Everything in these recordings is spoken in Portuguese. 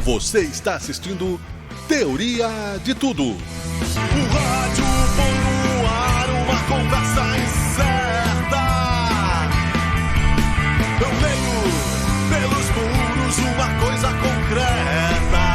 Você está assistindo Teoria de Tudo. O rádio põe no ar uma conversa incerta. Eu leio pelos muros uma coisa concreta.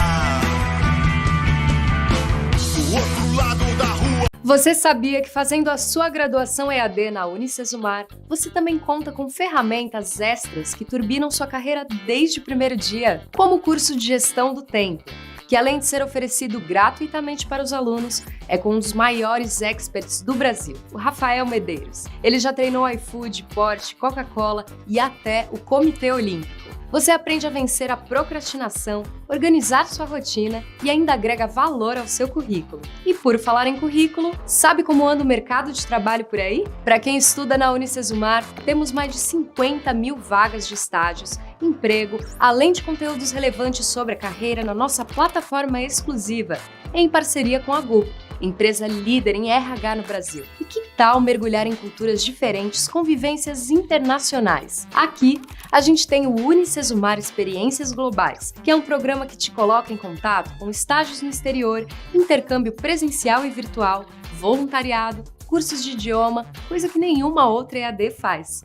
Do outro lado da rua. Você sabia que fazendo a sua graduação EAD na Unicesumar, você também conta com ferramentas extras que turbinam sua carreira desde o primeiro dia? Como o curso de Gestão do Tempo, que além de ser oferecido gratuitamente para os alunos, é com um dos maiores experts do Brasil, o Rafael Medeiros. Ele já treinou iFood, Porsche, Coca-Cola e até o Comitê Olímpico. Você aprende a vencer a procrastinação, organizar sua rotina e ainda agrega valor ao seu currículo. E por falar em currículo, sabe como anda o mercado de trabalho por aí? Para quem estuda na Unicesumar, temos mais de 50 mil vagas de estágios, emprego, além de conteúdos relevantes sobre a carreira na nossa plataforma exclusiva, em parceria com a GUP, empresa líder em RH no Brasil. E que tal mergulhar em culturas diferentes com vivências internacionais? Aqui, a gente tem o Unicesumar Experiências Globais, que é um programa que te coloca em contato com estágios no exterior, intercâmbio presencial e virtual, voluntariado, cursos de idioma, coisa que nenhuma outra EAD faz.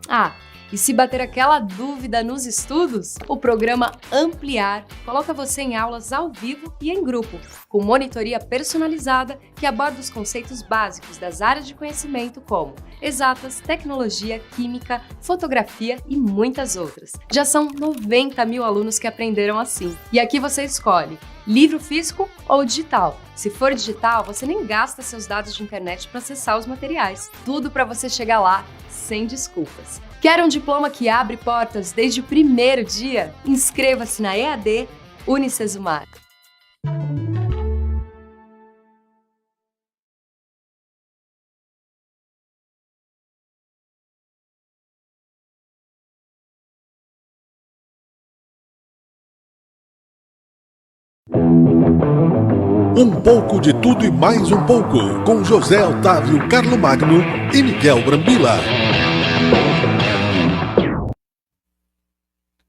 E se bater aquela dúvida nos estudos, o programa Ampliar coloca você em aulas ao vivo e em grupo, com monitoria personalizada que aborda os conceitos básicos das áreas de conhecimento como exatas, tecnologia, química, fotografia e muitas outras. Já são 90 mil alunos que aprenderam assim. E aqui você escolhe livro físico ou digital. Se for digital, você nem gasta seus dados de internet para acessar os materiais. Tudo para você chegar lá sem desculpas. Quer um diploma que abre portas desde o primeiro dia? Inscreva-se na EAD Unicesumar. Um pouco de tudo e mais um pouco, com José Otávio Carlomagno e Miguel Brambila.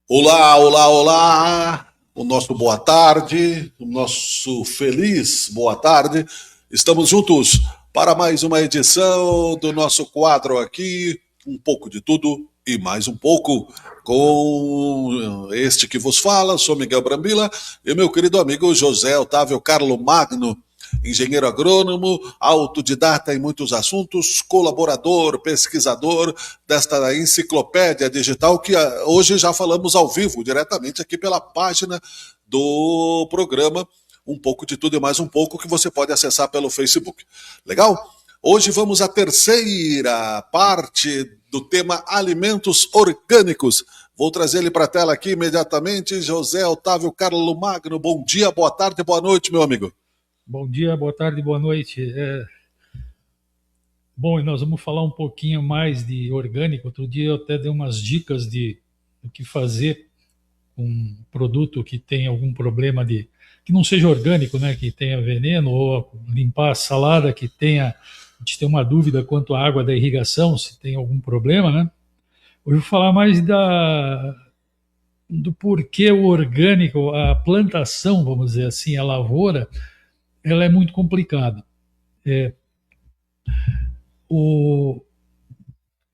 Olá, olá, olá! O nosso boa tarde, o nosso feliz boa tarde. Estamos juntos para mais uma edição do nosso quadro aqui, Um pouco de tudo e mais um pouco, com este que vos fala, sou Miguel Brambila e meu querido amigo José Otávio Carlomagno, engenheiro agrônomo, autodidata em muitos assuntos, colaborador, pesquisador desta enciclopédia digital que hoje já falamos ao vivo, diretamente aqui pela página do programa Um pouco de tudo e mais um pouco, que você pode acessar pelo Facebook. Legal? Hoje vamos à terceira parte do tema alimentos orgânicos. Vou trazer ele para a tela aqui imediatamente. José Otávio Carlomagno, bom dia, boa tarde, boa noite, meu amigo. Bom dia, boa tarde, boa noite. Bom, e nós vamos falar um pouquinho mais de orgânico. Outro dia eu até dei umas dicas do que fazer com um produto que tem algum problema que não seja orgânico, né, que tenha veneno, ou limpar a salada que a gente tem uma dúvida quanto à água da irrigação, se tem algum problema, né? Hoje eu vou falar mais do porquê o orgânico, a plantação, vamos dizer assim, a lavoura, ela é muito complicada. Com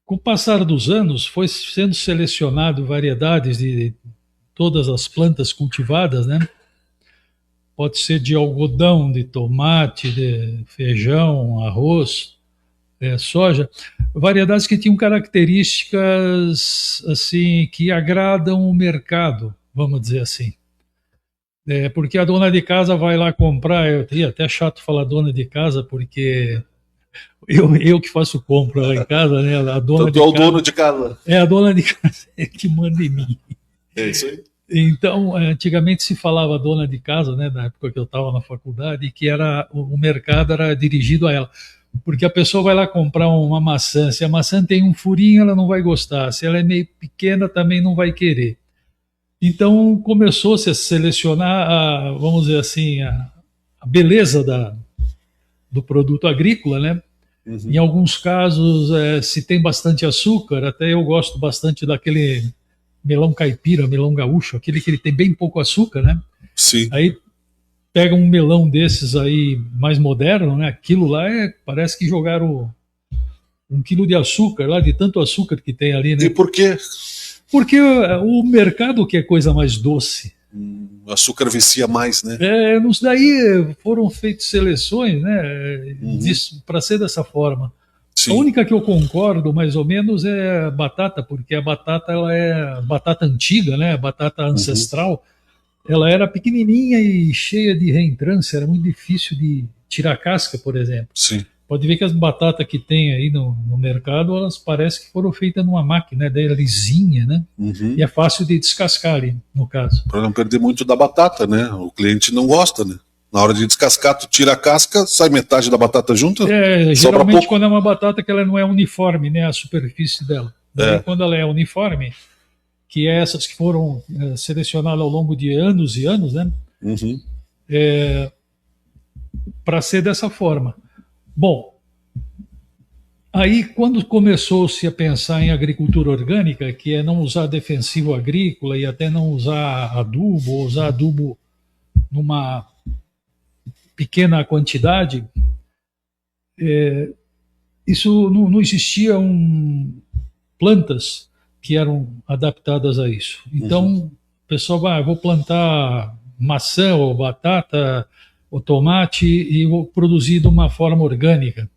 o passar dos anos, foi sendo selecionado variedades de todas as plantas cultivadas, né? Pode ser de algodão, de tomate, de feijão, arroz, soja, variedades que tinham características assim que agradam o mercado, vamos dizer assim. Porque a dona de casa vai lá comprar, é até chato falar dona de casa, porque eu que faço compra lá em casa, né? A dona Tanto é o dono de casa. A dona de casa é que manda em mim. É isso aí. Então, antigamente se falava dona de casa, né? Na época que eu estava na faculdade, que o mercado era dirigido a ela. Porque a pessoa vai lá comprar uma maçã, se a maçã tem um furinho, ela não vai gostar, se ela é meio pequena, também não vai querer. Então começou-se a selecionar, vamos dizer assim, a beleza do produto agrícola, né? Uhum. Em alguns casos, se tem bastante açúcar, até eu gosto bastante daquele melão caipira, melão gaúcho, aquele que ele tem bem pouco açúcar, né? Sim. Aí pega um melão desses aí mais moderno, né? Aquilo lá parece que jogaram 1 quilo de açúcar lá, de tanto açúcar que tem ali, E né? por quê? Porque o mercado quer coisa mais doce. O açúcar vicia mais, né? Nos daí foram feitas seleções, né? Uhum. Para ser dessa forma. Sim. A única que eu concordo, mais ou menos, é a batata, porque a batata ela é batata antiga, né? A batata ancestral. Ela era pequenininha e cheia de reentrância, era muito difícil de tirar casca, por exemplo. Sim. Pode ver que as batatas que tem aí no mercado, elas parecem que foram feitas numa máquina, daí é lisinha, né? Uhum. E é fácil de descascar ali, no caso. Para não perder muito da batata, né? O cliente não gosta, né? Na hora de descascar, tu tira a casca, sai metade da batata junto. Sobra Geralmente pouco. quando é uma batata que ela não é uniforme, né? A superfície dela. Daí, quando ela é uniforme, que é essas que foram selecionadas ao longo de anos e anos, né? Uhum. Para ser dessa forma. Bom, aí quando começou-se a pensar em agricultura orgânica, que é não usar defensivo agrícola e até não usar adubo, ou usar adubo numa pequena quantidade, isso não existia plantas que eram adaptadas a isso. Então, o pessoal vou plantar maçã ou batata ou tomate e vou produzir de uma forma orgânica.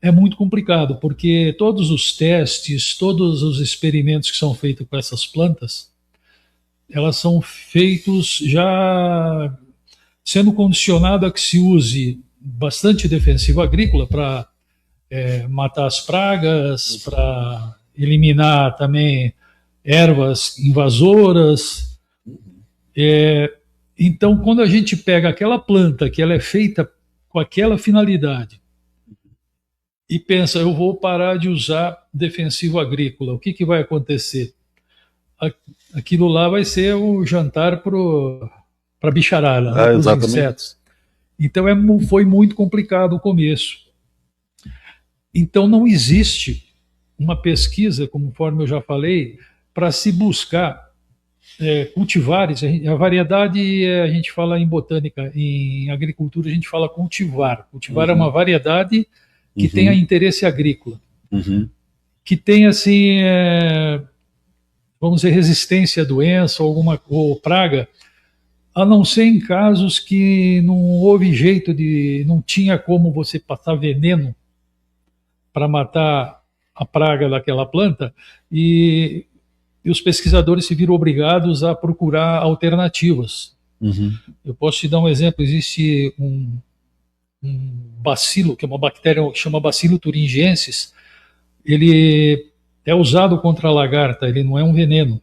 É muito complicado, porque todos os testes, todos os experimentos que são feitos com essas plantas, elas são feitos já sendo condicionado a que se use bastante defensivo agrícola para matar as pragas, para eliminar também ervas invasoras. Então, quando a gente pega aquela planta que ela é feita com aquela finalidade e pensa, eu vou parar de usar defensivo agrícola, o que vai acontecer? Aquilo lá vai ser o jantar para a bicharada, né, para os insetos. Então foi muito complicado o começo. Então não existe uma pesquisa, conforme eu já falei, para se buscar cultivares. A variedade, a gente fala em botânica, em agricultura a gente fala cultivar. Cultivar é uma variedade que tenha interesse agrícola, que tenha assim, vamos dizer, resistência à doença ou praga, a não ser em casos que não houve jeito não tinha como você passar veneno para matar a praga daquela planta, e os pesquisadores se viram obrigados a procurar alternativas. Eu posso te dar um exemplo. Existe um bacilo, que é uma bactéria que chama Bacillus thuringiensis. Ele é usado contra a lagarta, ele não é um veneno.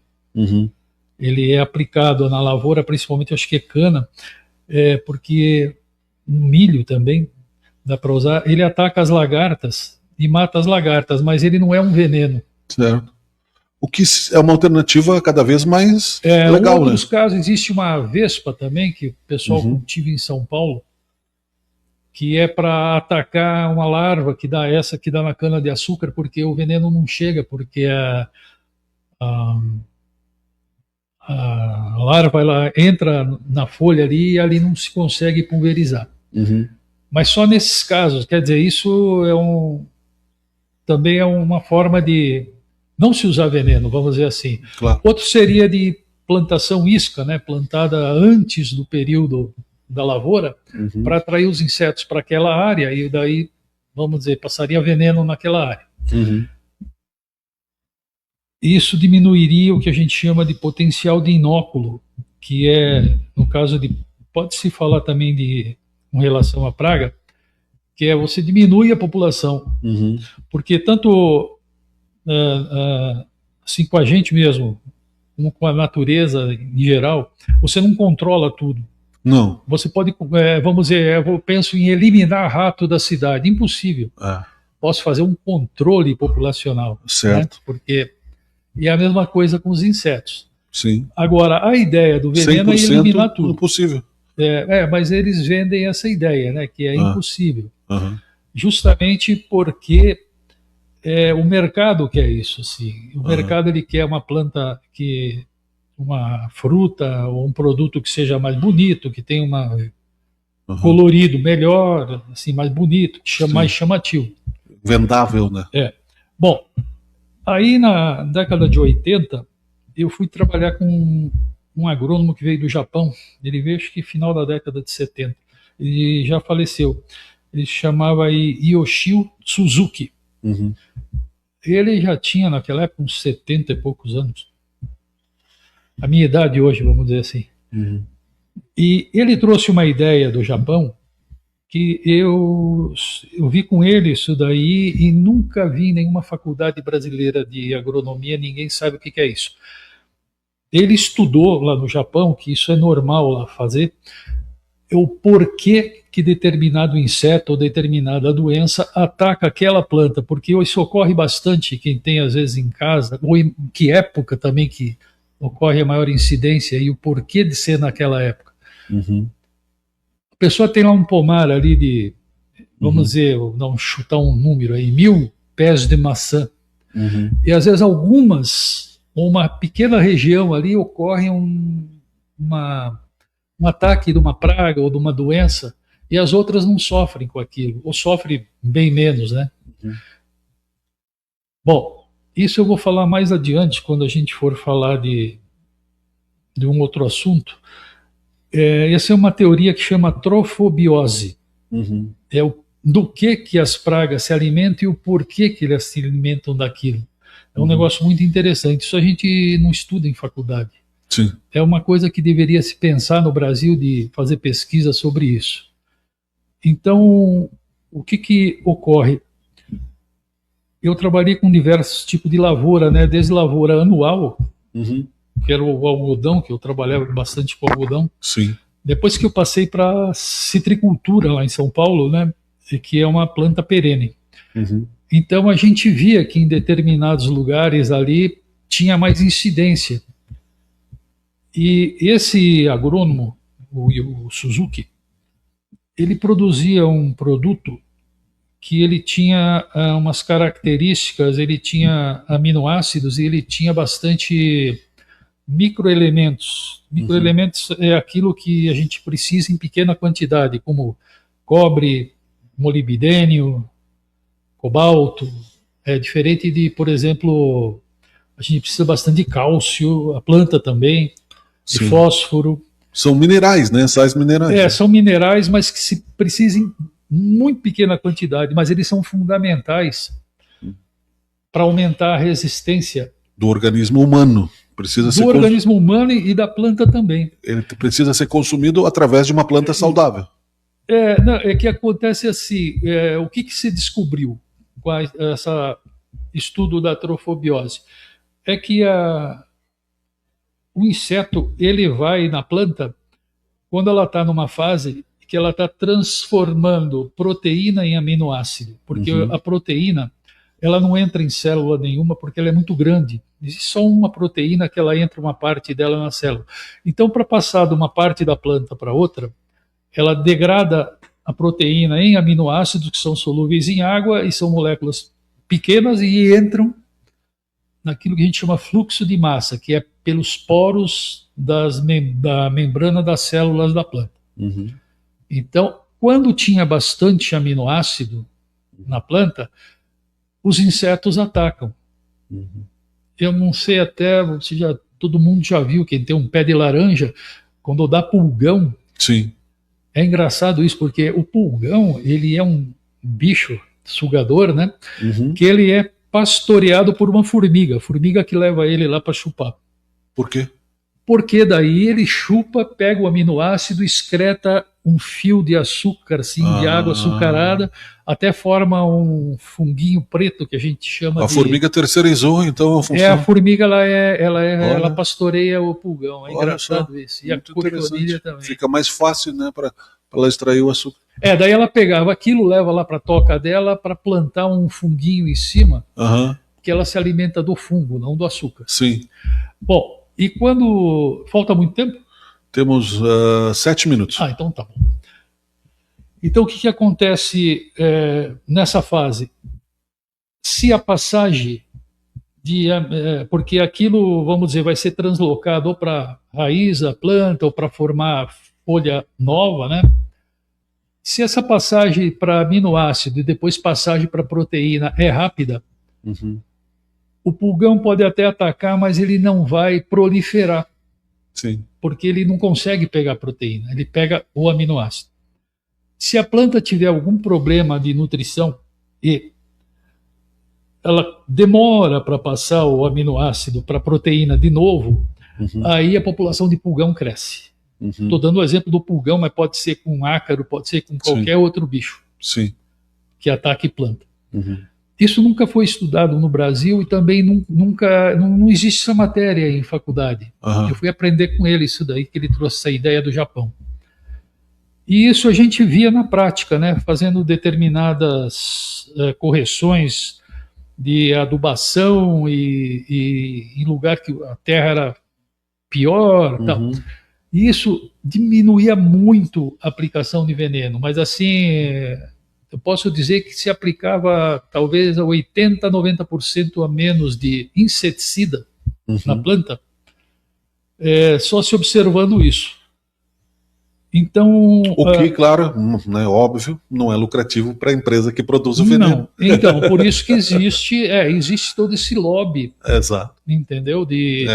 Ele é aplicado na lavoura, principalmente acho que é cana, porque milho também dá para usar. Ele ataca as lagartas e mata as lagartas, mas ele não é um veneno. Certo. O que é uma alternativa cada vez mais legal, em né? outros casos, existe uma vespa também, que o pessoal cultiva em São Paulo, que é para atacar uma larva que dá na cana-de-açúcar, porque o veneno não chega, porque a larva ela entra na folha ali e ali não se consegue pulverizar. Mas só nesses casos, quer dizer, isso também é uma forma de não se usar veneno, vamos dizer assim. Claro. Outro seria de plantação isca, né, plantada antes do período da lavoura, para atrair os insetos para aquela área, e daí, vamos dizer, passaria veneno naquela área. Isso diminuiria o que a gente chama de potencial de inóculo, que é, no caso pode-se falar também com relação à praga, que é você diminui a população. Porque tanto assim com a gente mesmo, como com a natureza em geral, você não controla tudo. Não. Você pode, vamos dizer, eu penso em eliminar rato da cidade. Impossível. Posso fazer um controle populacional. Certo. Né? E é a mesma coisa com os insetos. Sim. Agora, a ideia do veneno é eliminar tudo. Impossível. Mas eles vendem essa ideia, né, que é impossível. Justamente porque o mercado quer isso. Assim. O mercado ele quer uma planta que uma fruta ou um produto que seja mais bonito, que tenha colorido melhor, assim, mais bonito, mais chamativo. Vendável, né? Bom, aí na década de 80, eu fui trabalhar com um agrônomo que veio do Japão. Ele veio, acho que final da década de 70. Ele já faleceu. Ele se chamava Yoshio Suzuki. Uhum. Ele já tinha, naquela época, uns 70 e poucos anos. A minha idade hoje, vamos dizer assim. Uhum. E ele trouxe uma ideia do Japão que eu vi com ele isso daí e nunca vi em nenhuma faculdade brasileira de agronomia, ninguém sabe o que é isso. Ele estudou lá no Japão, que isso é normal lá fazer, o porquê que determinado inseto ou determinada doença ataca aquela planta, porque isso ocorre bastante, quem tem às vezes em casa, ou em que época também que ocorre a maior incidência e o porquê de ser naquela época. Uhum. A pessoa tem lá um pomar ali de, vamos dizer, não chutar um número aí, 1000 pés de maçã. Uhum. E às vezes algumas, ou uma pequena região ali, ocorre um ataque de uma praga ou de uma doença, e as outras não sofrem com aquilo, ou sofrem bem menos, né? Uhum. Bom, isso eu vou falar mais adiante, quando a gente for falar de um outro assunto. Essa é uma teoria que chama trofobiose. Uhum. Do que as pragas se alimentam e o porquê que elas se alimentam daquilo. É um negócio muito interessante. Isso a gente não estuda em faculdade. Sim. É uma coisa que deveria se pensar no Brasil, de fazer pesquisa sobre isso. Então, o que ocorre? Eu trabalhei com diversos tipos de lavoura, né? Desde lavoura anual, que era o algodão, que eu trabalhava bastante com algodão. Sim. Depois que eu passei para citricultura lá em São Paulo, né? Que é uma planta perene. Uhum. Então a gente via que em determinados lugares ali tinha mais incidência. E esse agrônomo, o Suzuki, ele produzia um produto que ele tinha umas características, ele tinha aminoácidos e ele tinha bastante microelementos. Microelementos é aquilo que a gente precisa em pequena quantidade, como cobre, molibdênio, cobalto. É diferente de, por exemplo, a gente precisa bastante de cálcio, a planta também, de Sim. fósforo. São minerais, né? Sais minerais. São minerais, mas que se precisam em muito pequena quantidade, mas eles são fundamentais para aumentar a resistência Do organismo humano. Precisa do organismo humano e da planta também. Ele precisa ser consumido através de uma planta saudável. É que acontece assim, o que se descobriu com esse estudo da trofobiose? É que o inseto, ele vai na planta, quando ela está numa fase que ela está transformando proteína em aminoácido, porque a proteína, ela não entra em célula nenhuma porque ela é muito grande. Existe só uma proteína que ela entra uma parte dela na célula. Então, para passar de uma parte da planta para outra, ela degrada a proteína em aminoácidos que são solúveis em água e são moléculas pequenas e entram naquilo que a gente chama fluxo de massa, que é pelos poros da membrana das células da planta. Uhum. Então, quando tinha bastante aminoácido na planta, os insetos atacam. Uhum. Eu não sei até, todo mundo já viu, quem tem um pé de laranja, quando dá pulgão. Sim. É engraçado isso, porque o pulgão, ele é um bicho sugador, né? Uhum. Que ele é pastoreado por uma formiga, formiga que leva ele lá para chupar. Por quê? Porque daí ele chupa, pega o aminoácido, excreta um fio de açúcar, assim, de água açucarada, até forma um funguinho preto que a gente chama A formiga terceirizou, então, a função. A formiga, ela pastoreia o pulgão. É engraçado isso. E Muito a cochonilha também. Fica mais fácil, né, para ela extrair o açúcar. Daí ela pegava aquilo, leva lá para a toca dela para plantar um funguinho em cima, que ela se alimenta do fungo, não do açúcar. Sim. Bom, e quando... Falta muito tempo? Temos 7 minutos. Então tá bom. Então o que acontece nessa fase? Se a passagem porque aquilo, vamos dizer, vai ser translocado ou para raiz da planta ou para formar folha nova, né? Se essa passagem para aminoácido e depois passagem para proteína é rápida, o pulgão pode até atacar, mas ele não vai proliferar, Sim. porque ele não consegue pegar proteína, ele pega o aminoácido. Se a planta tiver algum problema de nutrição e ela demora para passar o aminoácido para a proteína de novo, aí a população de pulgão cresce. Estou dando o exemplo do pulgão, mas pode ser com ácaro, pode ser com qualquer outro bicho Sim. que ataque planta. Isso nunca foi estudado no Brasil e também não existe essa matéria em faculdade. Eu fui aprender com ele isso daí, que ele trouxe essa ideia do Japão. E isso a gente via na prática, né, fazendo determinadas correções de adubação e em lugar que a terra era pior, tal. E isso diminuía muito a aplicação de veneno, mas assim, eu posso dizer que se aplicava talvez a 80%, 90% a menos de inseticida na planta, só se observando isso. Então, o que, claro, né, óbvio, não é lucrativo para a empresa que produz o veneno. Não. Então, por isso que existe todo esse lobby, Exato. entendeu? De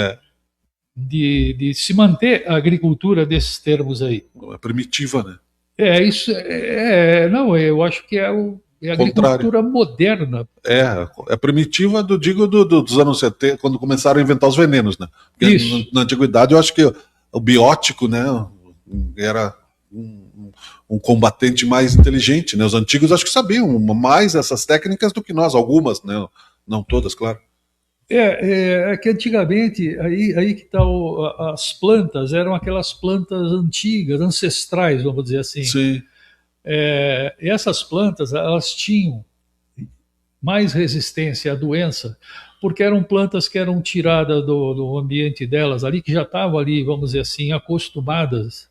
se manter a agricultura desses termos aí. É primitiva, né? Não, eu acho que é a agricultura moderna. É primitiva, dos anos 70, quando começaram a inventar os venenos, né? Porque Isso. na antiguidade eu acho que o biótico, né, era um combatente mais inteligente, né? Os antigos acho que sabiam mais essas técnicas do que nós, algumas, né? Não todas, claro. É que antigamente, aí que tá as plantas, eram aquelas plantas antigas, ancestrais, vamos dizer assim. Sim. E essas plantas, elas tinham mais resistência à doença, porque eram plantas que eram tiradas do ambiente delas ali, que já estavam ali, vamos dizer assim, acostumadas,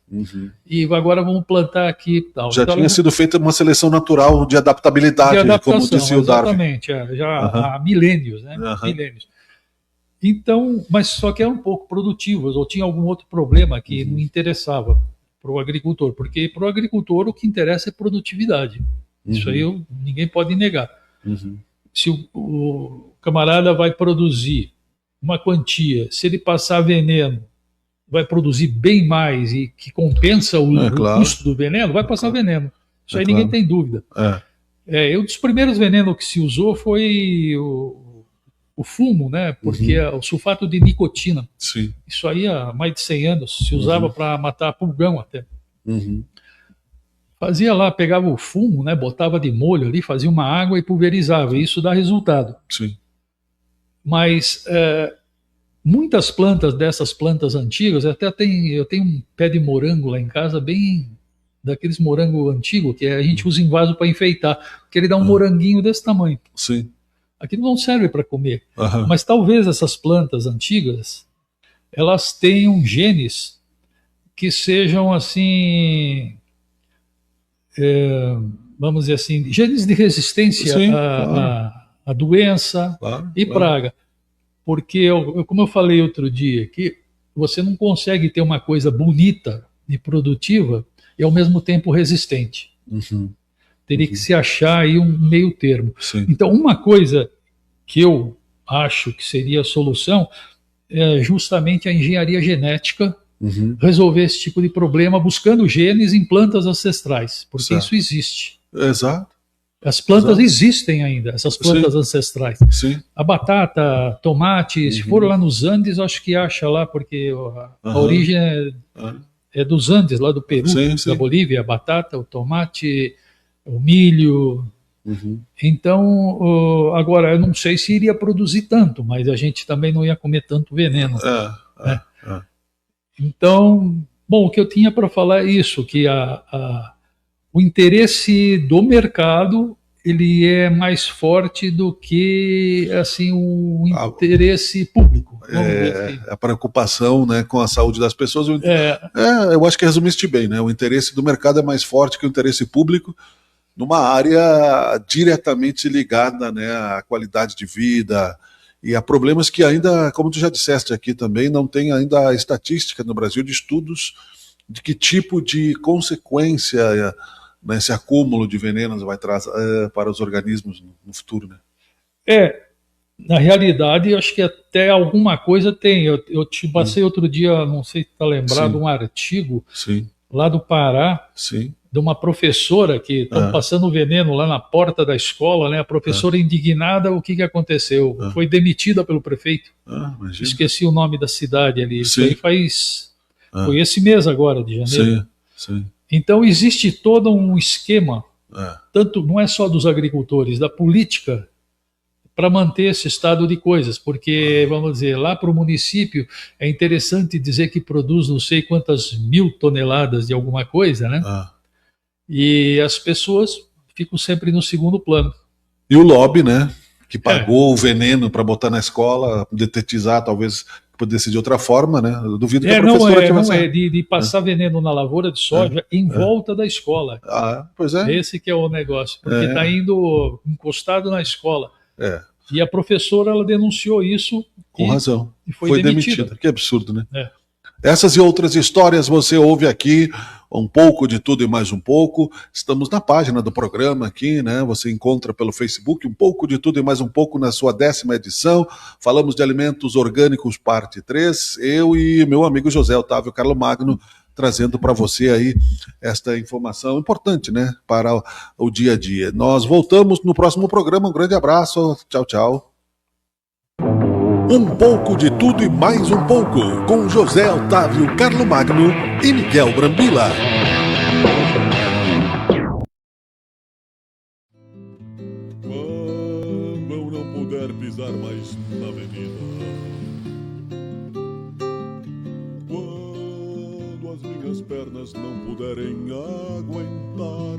e agora vamos plantar aqui e tal. Já tinha sido feita uma seleção natural de adaptabilidade, como disse o Darwin. Exatamente, já há milênios, né? Milênios. Então, mas só que eram um pouco produtivas, ou tinha algum outro problema que não interessava para o agricultor, porque para o agricultor o que interessa é produtividade. Isso aí ninguém pode negar. Se o camarada vai produzir uma quantia, se ele passar veneno, vai produzir bem mais e que compensa o custo do veneno, vai passar veneno. Isso aí ninguém tem dúvida. Um dos primeiros venenos que se usou foi o fumo, né? Porque é o sulfato de nicotina. Sim. Isso aí há mais de 100 anos se usava para matar pulgão até. Fazia lá, pegava o fumo, né, botava de molho ali, fazia uma água e pulverizava, e isso dá resultado. Sim. Mas muitas plantas dessas plantas antigas, eu tenho um pé de morango lá em casa, bem daqueles morango antigo que a gente usa em vaso para enfeitar, porque ele dá um moranguinho desse tamanho. Sim. Aquilo não serve para comer, mas talvez essas plantas antigas, elas tenham genes que sejam assim... vamos dizer assim, genes de resistência à doença e praga. Porque, como eu falei outro dia, que você não consegue ter uma coisa bonita e produtiva e ao mesmo tempo resistente. Teria que se achar aí um meio termo. Sim. Então, uma coisa que eu acho que seria a solução é justamente a engenharia genética, resolver esse tipo de problema buscando genes em plantas ancestrais, porque isso existe. Exato. As plantas existem ainda, essas plantas ancestrais. Sim. A batata, tomate, se for lá nos Andes, acho que acha lá, porque a origem é dos Andes, lá do Peru, da Bolívia, a batata, o tomate, o milho. Então, agora, eu não sei se iria produzir tanto, mas a gente também não ia comer tanto veneno. Então, bom, o que eu tinha para falar é isso, que o interesse do mercado ele é mais forte do que assim o interesse público. Assim. A preocupação, né, com a saúde das pessoas. Eu acho que resumiste bem, né? O interesse do mercado é mais forte que o interesse público numa área diretamente ligada, né, à qualidade de vida E há problemas que ainda, como tu já disseste aqui também, não tem ainda a estatística no Brasil de estudos de que tipo de consequência, né, esse acúmulo de venenos vai trazer para os organismos no futuro, né? Na realidade, eu acho que até alguma coisa tem. Eu te passei outro dia, não sei se está lembrado, Sim. um artigo Sim, lá do Pará, sim. de uma professora que estão passando veneno lá na porta da escola, né? A professora indignada, o que aconteceu? Foi demitida pelo prefeito. Imagina. Esqueci o nome da cidade ali. Isso Sim. aí foi esse mês agora, de janeiro. Sim. Então existe todo um esquema, É. tanto não é só dos agricultores, da política, para manter esse estado de coisas, porque, vamos dizer, lá para o município é interessante dizer que produz não sei quantas 1000 toneladas de alguma coisa, né? E as pessoas ficam sempre no segundo plano. E o lobby, né? Que pagou o veneno para botar na escola, detetizar, talvez pudesse ser de outra forma, né? Eu duvido que a professora tivesse... de passar veneno na lavoura de soja em volta da escola. Pois é. Esse que é o negócio, porque está indo encostado na escola. E a professora, ela denunciou isso. Com razão. E foi demitida. Que absurdo, né? Essas e outras histórias você ouve aqui, um pouco de tudo e mais um pouco. Estamos na página do programa aqui, né? Você encontra pelo Facebook um pouco de tudo e mais um pouco na sua 10ª edição. Falamos de alimentos orgânicos, parte 3. Eu e meu amigo José Otávio Carlo Magno trazendo para você aí esta informação importante, né? Para o dia a dia. Nós voltamos no próximo programa. Um grande abraço. Tchau, tchau. Um pouco de tudo e mais um pouco, com José Otávio Carlo Magno e Miguel Brambila. Quando eu não puder pisar mais na avenida, quando as minhas pernas não puderem aguentar,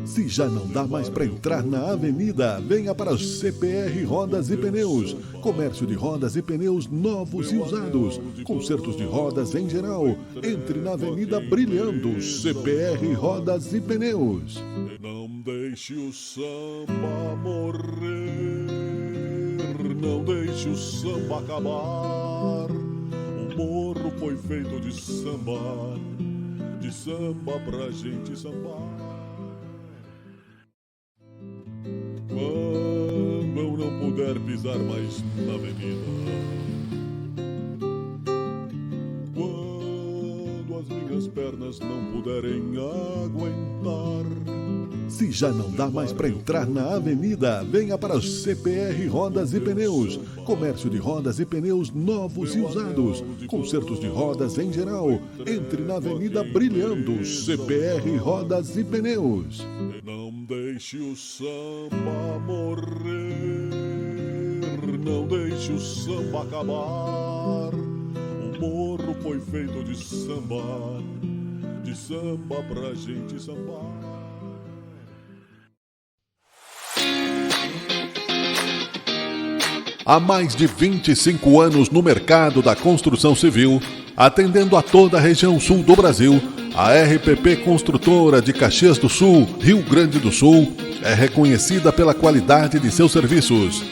se já não dá mais para entrar na avenida, venha para CPR Rodas e Pneus. Comércio de rodas e pneus novos e usados. Consertos de rodas em geral. Entre na Avenida Brilhando. CPR Rodas e Pneus. e não deixe o samba morrer, não deixe o samba acabar. O morro foi feito de samba pra gente sambar. Quando eu não puder pisar mais na avenida, quando as minhas pernas não puderem aguentar, se já não dá mais para entrar na avenida, venha para CPR Rodas e Pneus. Comércio de rodas e pneus novos e usados. Consertos de rodas em geral. Entre na Avenida Brilhando. CPR Rodas e Pneus. e não deixe o samba morrer, não deixe o samba acabar. O morro foi feito de samba pra gente sambar. Há mais de 25 anos no mercado da construção civil, atendendo a toda a região sul do Brasil, a RPP Construtora de Caxias do Sul, Rio Grande do Sul, é reconhecida pela qualidade de seus serviços.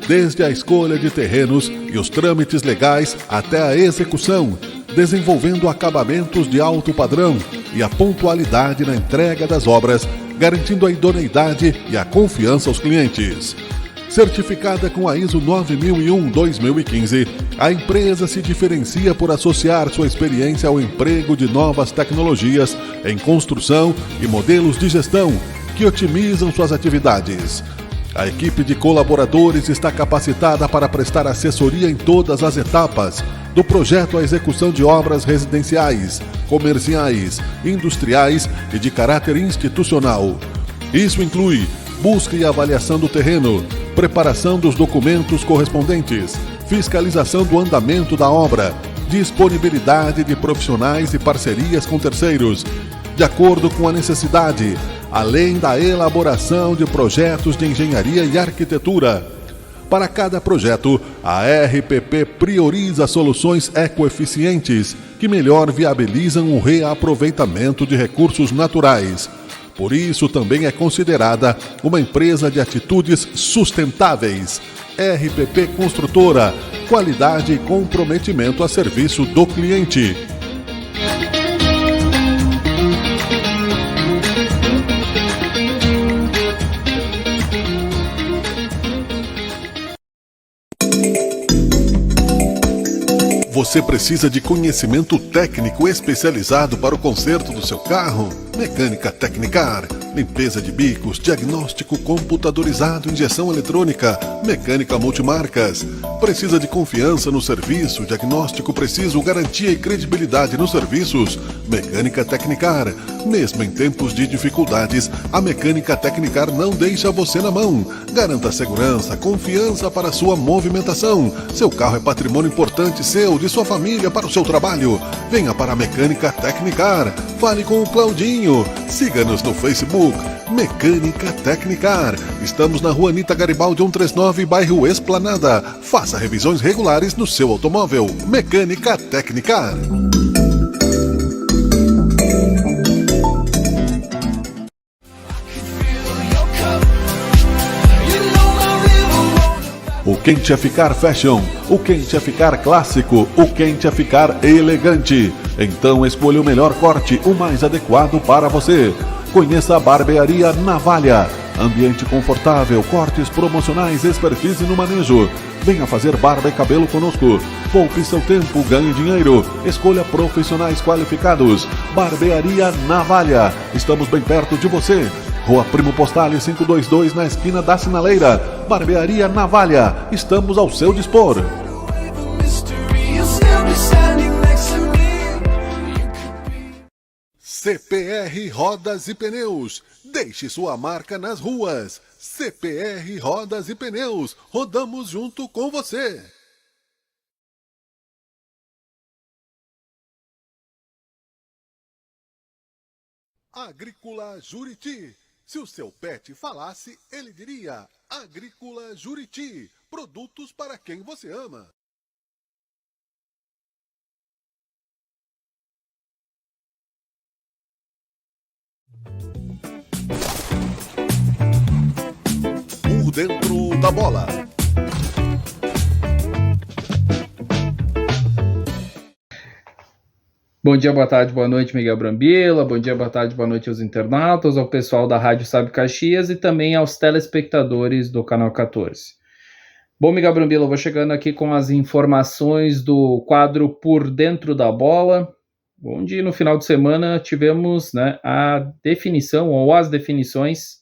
Desde a escolha de terrenos e os trâmites legais até a execução, desenvolvendo acabamentos de alto padrão e a pontualidade na entrega das obras, garantindo a idoneidade e a confiança aos clientes. Certificada com a ISO 9001-2015, a empresa se diferencia por associar sua experiência ao emprego de novas tecnologias em construção e modelos de gestão que otimizam suas atividades. A equipe de colaboradores está capacitada para prestar assessoria em todas as etapas, do projeto à execução de obras residenciais, comerciais, industriais e de caráter institucional. Isso inclui busca e avaliação do terreno, preparação dos documentos correspondentes, fiscalização do andamento da obra, disponibilidade de profissionais e parcerias com terceiros, de acordo com a necessidade, além da elaboração de projetos de engenharia e arquitetura. Para cada projeto, a RPP prioriza soluções ecoeficientes que melhor viabilizam o reaproveitamento de recursos naturais. Por isso também é considerada uma empresa de atitudes sustentáveis. RPP Construtora, qualidade e comprometimento a serviço do cliente. Você precisa de conhecimento técnico especializado para o conserto do seu carro? Mecânica Tecnicar, limpeza de bicos, diagnóstico computadorizado, injeção eletrônica, mecânica multimarcas. Precisa de confiança no serviço, diagnóstico preciso, garantia e credibilidade nos serviços? Mecânica Tecnicar. Mesmo em tempos de dificuldades, a Mecânica Tecnicar não deixa você na mão. Garanta segurança, confiança para sua movimentação. Seu carro é patrimônio importante seu, de sua família, para o seu trabalho. Venha para a Mecânica Tecnicar. Fale com o Claudinho. Siga-nos no Facebook, Mecânica Tecnicar. Estamos na Rua Anita Garibaldi 139, bairro Esplanada. Faça revisões regulares no seu automóvel. Mecânica Tecnicar. O quente é ficar fashion, o quente é ficar clássico, o quente é ficar elegante. Então escolha o melhor corte, o mais adequado para você. Conheça a Barbearia Navalha. Ambiente confortável, cortes promocionais, expertise no manejo. Venha fazer barba e cabelo conosco. Poupe seu tempo, ganhe dinheiro. Escolha profissionais qualificados. Barbearia Navalha. Estamos bem perto de você. Rua Primo Postale 522, na esquina da Sinaleira. Barbearia Navalha. Estamos ao seu dispor. CPR Rodas e Pneus. Deixe sua marca nas ruas. CPR Rodas e Pneus. Rodamos junto com você. Agrícola Juriti. Se o seu pet falasse, ele diria: Agrícola Juriti. Produtos para quem você ama. Por dentro da bola. Bom dia, boa tarde, boa noite, Miguel Brambila. Bom dia, boa tarde, boa noite aos internautas, ao pessoal da Rádio Sabe Caxias e também aos telespectadores do Canal 14. Bom, Miguel Brambila, eu vou chegando aqui com as informações do quadro Por Dentro da Bola, onde no final de semana tivemos, né, a definição ou as definições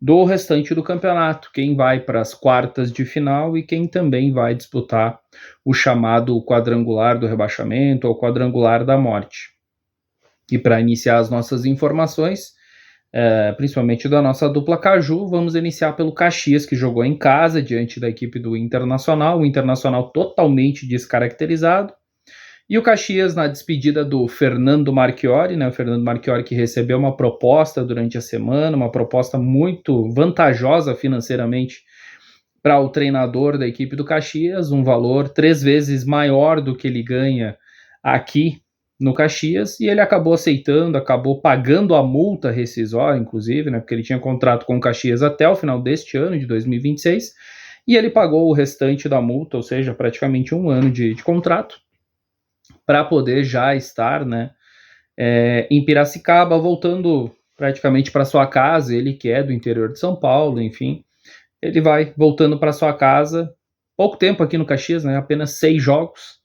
do restante do campeonato, quem vai para as quartas de final e quem também vai disputar o chamado quadrangular do rebaixamento ou quadrangular da morte. E para iniciar as nossas informações, principalmente da nossa dupla Caju, vamos iniciar pelo Caxias, que jogou em casa diante da equipe do Internacional, o Internacional totalmente descaracterizado, e o Caxias na despedida do Fernando Marchiori, né, o Fernando Marchiori que recebeu uma proposta durante a semana, uma proposta muito vantajosa financeiramente para o treinador da equipe do Caxias, um valor 3 vezes maior do que ele ganha aqui no Caxias, e ele acabou aceitando, acabou pagando a multa rescisória, inclusive, né, porque ele tinha contrato com o Caxias até o final deste ano, de 2026, e ele pagou o restante da multa, ou seja, praticamente 1 ano de contrato, para poder já estar, né, em Piracicaba, voltando praticamente para sua casa, ele que é do interior de São Paulo, enfim, ele vai voltando para sua casa, pouco tempo aqui no Caxias, né, apenas 6 jogos,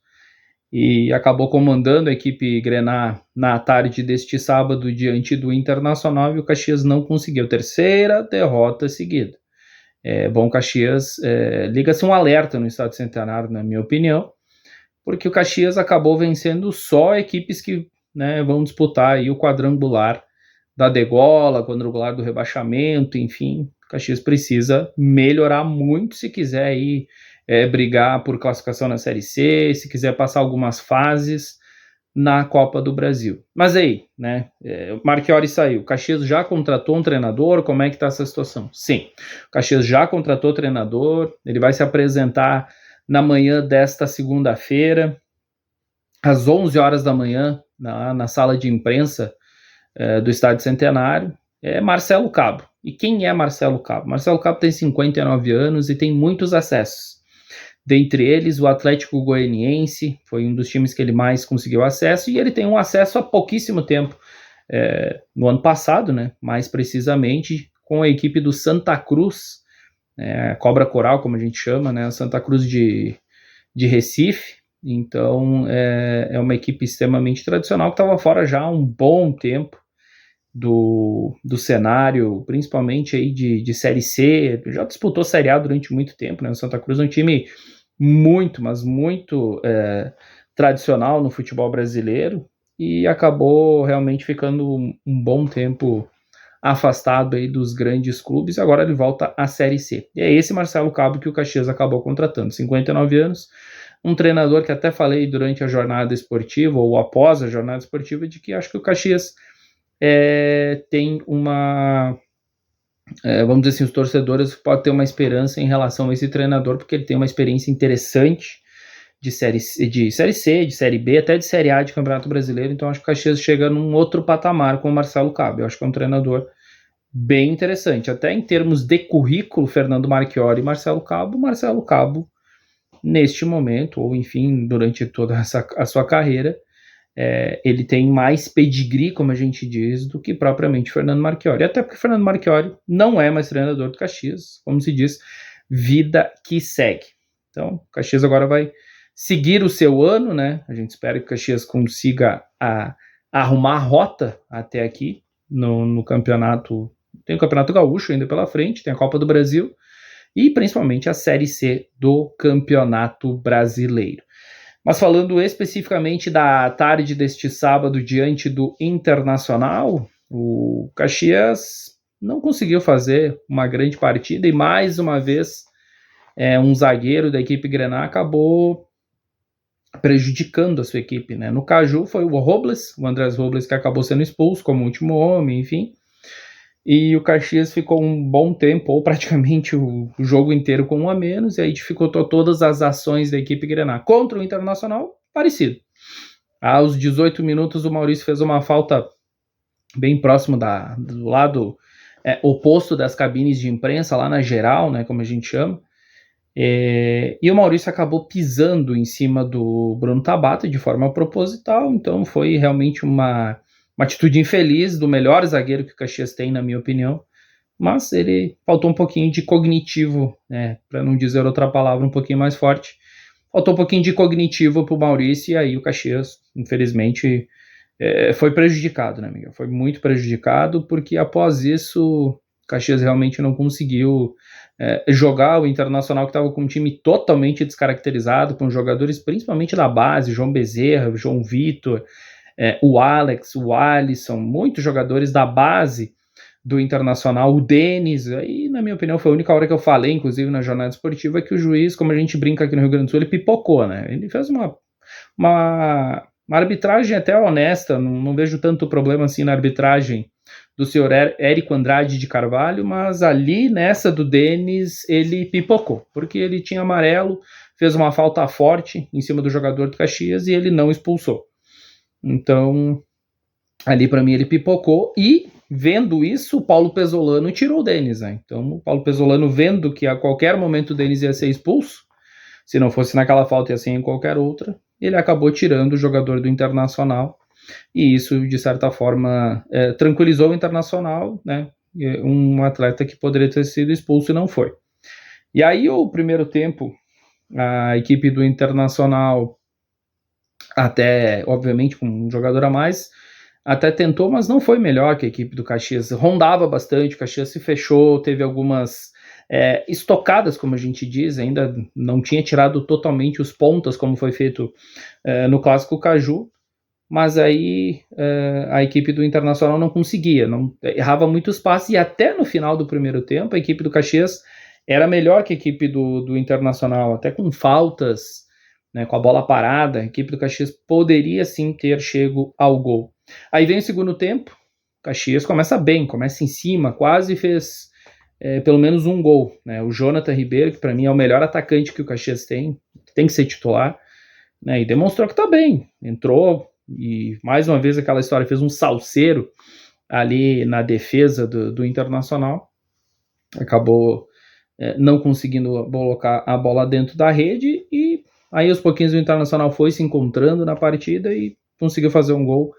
e acabou comandando a equipe Grená na tarde deste sábado diante do Internacional, e o Caxias não conseguiu, 3ª derrota seguida. Bom, Caxias, liga-se um alerta no Estado Centenário, na minha opinião, porque o Caxias acabou vencendo só equipes que, né, vão disputar aí o quadrangular da degola, quadrangular do rebaixamento, enfim, o Caxias precisa melhorar muito se quiser aí, brigar por classificação na Série C, se quiser passar algumas fases na Copa do Brasil. Mas aí, né, o Marchiori saiu, o Caxias já contratou um treinador, como é que está essa situação? Sim, o Caxias já contratou treinador, ele vai se apresentar na manhã desta segunda-feira, às 11 horas da manhã, na sala de imprensa do Estádio Centenário. é Marcelo Cabo. E quem é Marcelo Cabo? Marcelo Cabo tem 59 anos e tem muitos acessos. Dentre eles, o Atlético Goianiense foi um dos times que ele mais conseguiu acesso, e ele tem um acesso há pouquíssimo tempo, no ano passado, né, mais precisamente, com a equipe do Santa Cruz, Cobra Coral, como a gente chama, né, Santa Cruz de Recife. Então, é uma equipe extremamente tradicional, que estava fora já há um bom tempo do cenário, principalmente aí de Série C, já disputou Série A durante muito tempo, né? O Santa Cruz é um time muito, mas muito tradicional no futebol brasileiro, e acabou realmente ficando um bom tempo afastado aí dos grandes clubes, e agora ele volta à Série C. E é esse Marcelo Cabo que o Caxias acabou contratando, 59 anos, um treinador que até falei durante a jornada esportiva, ou após a jornada esportiva, de que acho que o Caxias tem uma... vamos dizer assim, os torcedores podem ter uma esperança em relação a esse treinador, porque ele tem uma experiência interessante de série C, de Série B, até de Série A de Campeonato Brasileiro. Então acho que o Caxias chega num outro patamar com o Marcelo Cabo. Eu acho que é um treinador bem interessante. Até em termos de currículo, Fernando Marchiori e Marcelo Cabo, neste momento, ou enfim, durante toda a sua carreira, ele tem mais pedigree, como a gente diz, do que propriamente Fernando Marchiori. Até porque Fernando Marchiori não é mais treinador do Caxias, como se diz, vida que segue. Então, o Caxias agora vai seguir o seu ano, né? A gente espera que o Caxias consiga arrumar a rota até aqui no campeonato. Tem o Campeonato Gaúcho ainda pela frente, tem a Copa do Brasil e principalmente a Série C do Campeonato Brasileiro. Mas falando especificamente da tarde deste sábado diante do Internacional, o Caxias não conseguiu fazer uma grande partida, e mais uma vez um zagueiro da equipe grená acabou prejudicando a sua equipe, né? No Caju foi o Andrés Robles, que acabou sendo expulso como último homem, enfim. E o Caxias ficou um bom tempo, ou praticamente o jogo inteiro, com um a menos, e aí dificultou todas as ações da equipe grená. Contra o Internacional, parecido. Aos 18 minutos, o Maurício fez uma falta bem próximo do lado oposto das cabines de imprensa, lá na geral, né, como a gente chama. E o Maurício acabou pisando em cima do Bruno Tabata de forma proposital, então foi realmente uma atitude infeliz do melhor zagueiro que o Caxias tem, na minha opinião, mas ele faltou um pouquinho de cognitivo, né, para não dizer outra palavra um pouquinho mais forte, faltou um pouquinho de cognitivo para o Maurício, e aí o Caxias, infelizmente, foi prejudicado, né, Miguel? Foi muito prejudicado, porque após isso o Caxias realmente não conseguiu jogar. O Internacional, que estava com um time totalmente descaracterizado, com jogadores principalmente da base, João Bezerra, João Vitor, o Alex, o Alisson, muitos jogadores da base do Internacional, o Denis. Aí, na minha opinião, foi a única hora que eu falei, inclusive na jornada esportiva, que o juiz, como a gente brinca aqui no Rio Grande do Sul, ele pipocou, né? Ele fez uma arbitragem até honesta, não vejo tanto problema assim na arbitragem do senhor Érico Andrade de Carvalho, mas ali nessa do Denis ele pipocou, porque ele tinha amarelo, fez uma falta forte em cima do jogador do Caxias e ele não expulsou. Então, ali para mim ele pipocou, e vendo isso, o Paulo Pesolano tirou o Denis, né? Então o Paulo Pesolano, vendo que a qualquer momento o Denis ia ser expulso, se não fosse naquela falta ia ser em qualquer outra, ele acabou tirando o jogador do Internacional. E isso, de certa forma, tranquilizou o Internacional, né? Um atleta que poderia ter sido expulso e não foi. E aí, o primeiro tempo, a equipe do Internacional, até, obviamente, com um jogador a mais, até tentou, mas não foi melhor que a equipe do Caxias. Rondava bastante, o Caxias se fechou, teve algumas estocadas, como a gente diz, ainda não tinha tirado totalmente os pontas, como foi feito no Clássico Caju. Mas aí a equipe do Internacional não conseguia, errava muitos passes, e até no final do primeiro tempo a equipe do Caxias era melhor que a equipe do Internacional, até com faltas, né, com a bola parada. A equipe do Caxias poderia sim ter chego ao gol. Aí vem o segundo tempo, o Caxias começa bem, começa em cima, quase fez pelo menos um gol, né? O Jonathan Ribeiro, que para mim é o melhor atacante que o Caxias tem que ser titular, né, e demonstrou que está bem, entrou. E mais uma vez aquela história, fez um salseiro ali na defesa do Internacional, acabou não conseguindo colocar a bola dentro da rede, e aí aos pouquinhos o Internacional foi se encontrando na partida e conseguiu fazer um gol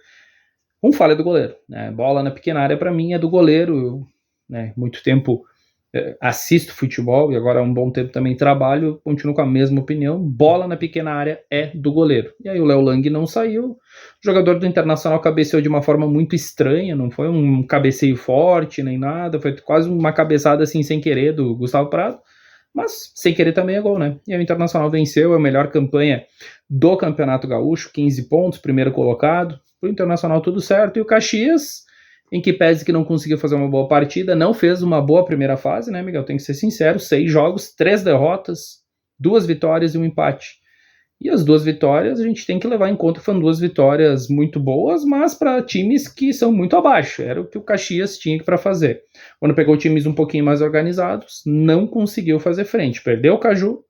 com falha do goleiro, né? Bola na pequena área para mim é do goleiro. Eu, né, muito tempo assisto futebol e agora há um bom tempo também trabalho, continuo com a mesma opinião, bola na pequena área é do goleiro. E aí o Léo Lang não saiu, o jogador do Internacional cabeceou de uma forma muito estranha, não foi um cabeceio forte nem nada, foi quase uma cabeçada assim sem querer do Gustavo Prado, mas sem querer também é gol, né? E aí o Internacional venceu, é a melhor campanha do Campeonato Gaúcho, 15 pontos, primeiro colocado, pro Internacional tudo certo, e o Caxias, em que pese que não conseguiu fazer uma boa partida, não fez uma boa primeira fase, né, Miguel? Tem que ser sincero, 6 jogos, 3 derrotas, 2 vitórias e um empate. E as 2 vitórias a gente tem que levar em conta que foram 2 vitórias muito boas, mas para times que são muito abaixo. Era o que o Caxias tinha para fazer. Quando pegou times um pouquinho mais organizados, não conseguiu fazer frente. Perdeu o Caju,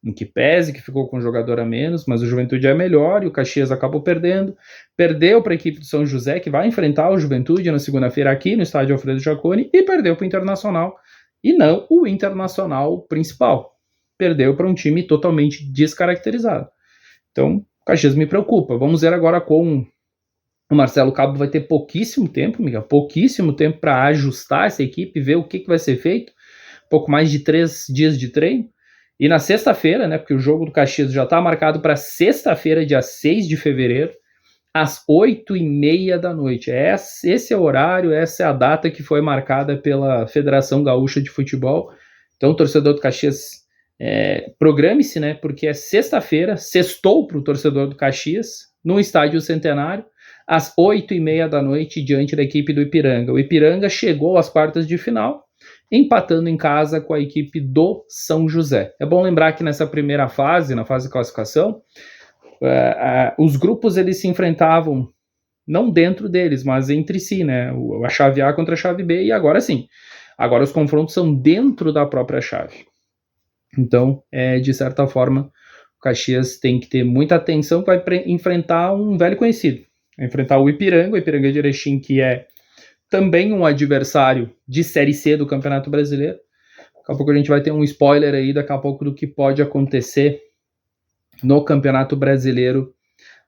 em que pese que ficou com um jogador a menos, mas o Juventude é melhor e o Caxias acabou perdendo. Perdeu para a equipe do São José, que vai enfrentar o Juventude na segunda-feira aqui no estádio Alfredo Jaconi, e perdeu para o Internacional, e não o Internacional principal. Perdeu para um time totalmente descaracterizado. Então, o Caxias me preocupa. Vamos ver agora com o Marcelo Cabo. Vai ter pouquíssimo tempo, Miguel, pouquíssimo tempo para ajustar essa equipe, ver o que vai ser feito. Pouco mais de 3 dias de treino. E na sexta-feira, né, porque o jogo do Caxias já está marcado para sexta-feira, dia 6 de fevereiro, às 8h30 da noite. Esse é o horário, essa é a data que foi marcada pela Federação Gaúcha de Futebol. Então, o torcedor do Caxias, programe-se, né, porque é sexta-feira, sextou para o torcedor do Caxias, no Estádio Centenário, às 8h30 da noite, diante da equipe do Ipiranga. O Ipiranga chegou às quartas de final, empatando em casa com a equipe do São José. É bom lembrar que nessa primeira fase, na fase de classificação, os grupos eles se enfrentavam não dentro deles, mas entre si, né? A chave A contra a chave B, e agora sim. Agora os confrontos são dentro da própria chave. Então, de certa forma, o Caxias tem que ter muita atenção para enfrentar um velho conhecido. Vai enfrentar o Ipiranga de Erechim, que é também um adversário de Série C do Campeonato Brasileiro. Daqui a pouco a gente vai ter um spoiler aí, daqui a pouco, do que pode acontecer no Campeonato Brasileiro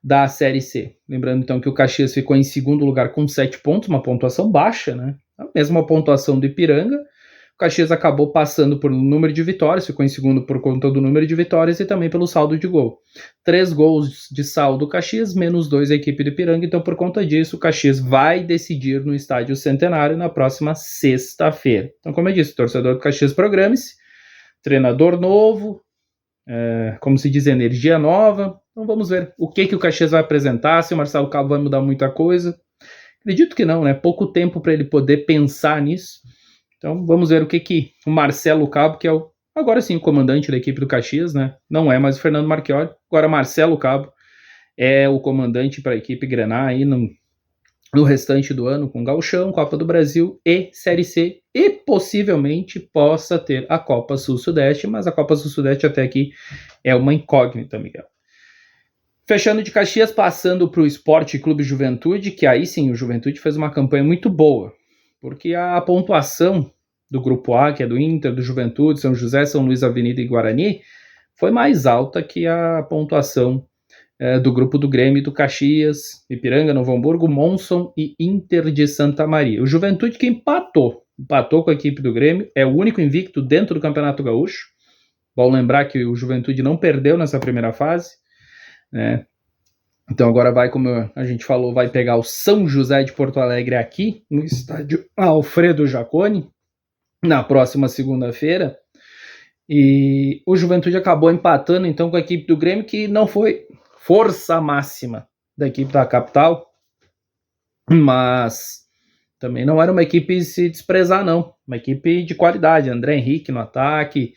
da Série C. Lembrando, então, que o Caxias ficou em segundo lugar com 7 pontos, uma pontuação baixa, né? A mesma pontuação do Ipiranga. O Caxias acabou passando por número de vitórias, ficou em segundo por conta do número de vitórias e também pelo saldo de gol. 3 gols de saldo do Caxias, menos 2 a equipe do Ipiranga. Então, por conta disso, o Caxias vai decidir no Estádio Centenário na próxima sexta-feira. Então, como eu disse, torcedor do Caxias, programe-se. Treinador novo, como se diz, energia nova. Então, vamos ver o que o Caxias vai apresentar, se o Marcelo Cabo vai mudar muita coisa. Acredito que não, né? Pouco tempo para ele poder pensar nisso. Então, vamos ver o que o Marcelo Cabo, que é agora sim o comandante da equipe do Caxias, né? Não é mais o Fernando Marchiori. Agora, Marcelo Cabo é o comandante para a equipe Grená aí no restante do ano, com Gauchão, Copa do Brasil e Série C. E possivelmente possa ter a Copa Sul-Sudeste, mas a Copa Sul-Sudeste até aqui é uma incógnita, Miguel. Fechando de Caxias, passando para o Esporte Clube Juventude, que aí sim o Juventude fez uma campanha muito boa, porque a pontuação do Grupo A, que é do Inter, do Juventude, São José, São Luís, Avenida e Guarani, foi mais alta que a pontuação do Grupo do Grêmio, do Caxias, Ipiranga, Novo Hamburgo, Monson e Inter de Santa Maria. O Juventude que empatou com a equipe do Grêmio, é o único invicto dentro do Campeonato Gaúcho. Bom lembrar que o Juventude não perdeu nessa primeira fase, né? Então agora vai, como a gente falou, vai pegar o São José de Porto Alegre aqui, no estádio Alfredo Jaconi, na próxima segunda-feira. E o Juventude acabou empatando então com a equipe do Grêmio, que não foi força máxima da equipe da capital, mas também não era uma equipe se desprezar, não. Uma equipe de qualidade. André Henrique no ataque,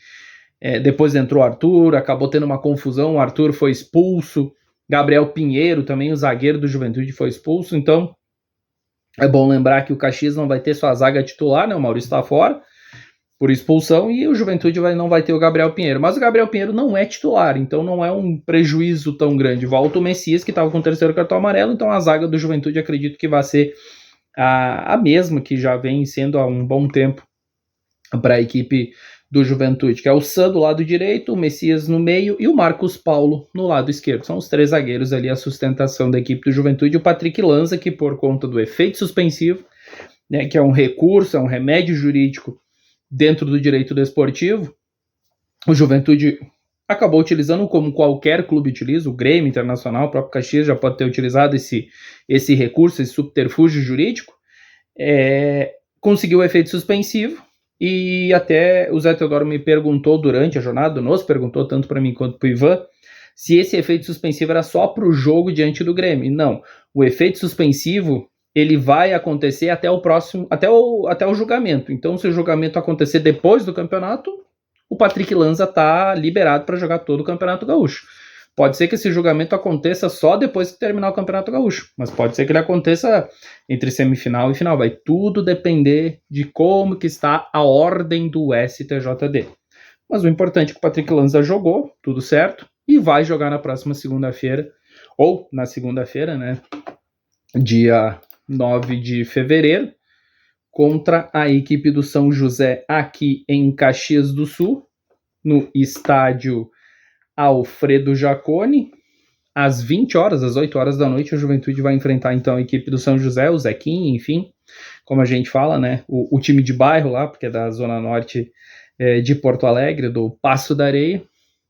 depois entrou o Arthur, acabou tendo uma confusão, o Arthur foi expulso, Gabriel Pinheiro, também o zagueiro do Juventude, foi expulso. Então, é bom lembrar que o Caxias não vai ter sua zaga titular, né? O Maurício está fora por expulsão, e o Juventude não vai ter o Gabriel Pinheiro. Mas o Gabriel Pinheiro não é titular, então não é um prejuízo tão grande. Volta o Messias, que estava com o terceiro cartão amarelo, então a zaga do Juventude acredito que vai ser a mesma que já vem sendo há um bom tempo para a equipe do Juventude, que é o San do lado direito, o Messias no meio e o Marcos Paulo no lado esquerdo. São os 3 zagueiros ali, a sustentação da equipe do Juventude. O Patrick Lanza, que por conta do efeito suspensivo, né, que é um recurso, é um remédio jurídico dentro do direito desportivo, o Juventude acabou utilizando como qualquer clube utiliza, o Grêmio Internacional, o próprio Caxias já pode ter utilizado esse recurso, esse subterfúgio jurídico, conseguiu o efeito suspensivo, e até o Zé Teodoro me perguntou durante a jornada, nos perguntou tanto para mim quanto para o Ivan, se esse efeito suspensivo era só para o jogo diante do Grêmio. Não, o efeito suspensivo ele vai acontecer até o julgamento. Então, se o julgamento acontecer depois do campeonato, o Patrick Lanza está liberado para jogar todo o Campeonato Gaúcho. Pode ser que esse julgamento aconteça só depois que terminar o Campeonato Gaúcho, mas pode ser que ele aconteça entre semifinal e final. Vai tudo depender de como que está a ordem do STJD. Mas o importante é que o Patrick Lanza jogou, tudo certo, e vai jogar na próxima segunda-feira, ou na segunda-feira, né, dia 9 de fevereiro, contra a equipe do São José aqui em Caxias do Sul, no estádio Alfredo Jaconi, às 20 horas, às 8 horas da noite, a Juventude vai enfrentar então a equipe do São José, o Zequinha, enfim, como a gente fala, né, o time de bairro lá, porque é da Zona Norte de Porto Alegre, do Passo da Areia,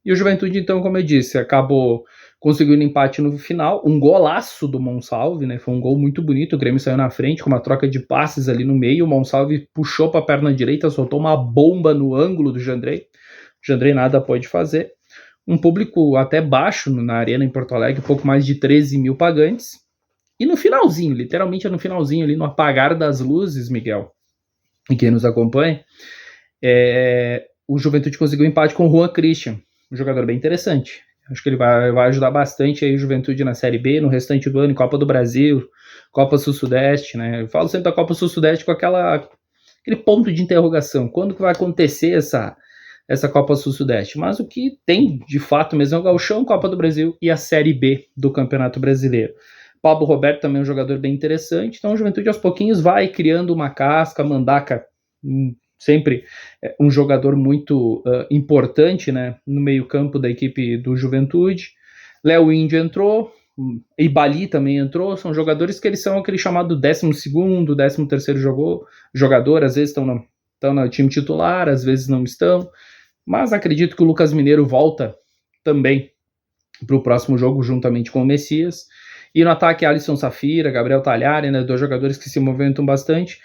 e o Juventude então, como eu disse, acabou conseguindo empate no final, um golaço do Monsalve, né, foi um gol muito bonito, o Grêmio saiu na frente com uma troca de passes ali no meio, o Monsalve puxou para a perna direita, soltou uma bomba no ângulo do Jandrei, o Jandrei nada pôde fazer, um público até baixo na arena em Porto Alegre, um pouco mais de 13 mil pagantes, e no finalzinho, literalmente no finalzinho ali, no apagar das luzes, Miguel, e quem nos acompanha, o Juventude conseguiu empate com o Juan Christian, um jogador bem interessante. Acho que ele vai ajudar bastante aí o Juventude na Série B, no restante do ano, em Copa do Brasil, Copa Sul-Sudeste, né? Eu falo sempre da Copa Sul-Sudeste com aquele ponto de interrogação. Quando que vai acontecer essa Copa Sul-Sudeste? Mas o que tem, de fato, mesmo é o Gauchão, Copa do Brasil e a Série B do Campeonato Brasileiro. Pablo Roberto também é um jogador bem interessante. Então o Juventude aos pouquinhos vai criando uma casca, Mandaca sempre um jogador muito importante, né, no meio-campo da equipe do Juventude. Léo Índio entrou, Ibali também entrou, são jogadores que eles são aquele chamado 12º, 13º jogador, às vezes estão no time titular, às vezes não estão, mas acredito que o Lucas Mineiro volta também para o próximo jogo, juntamente com o Messias. E no ataque, Alisson Safira, Gabriel Talhari, né, 2 jogadores que se movimentam bastante.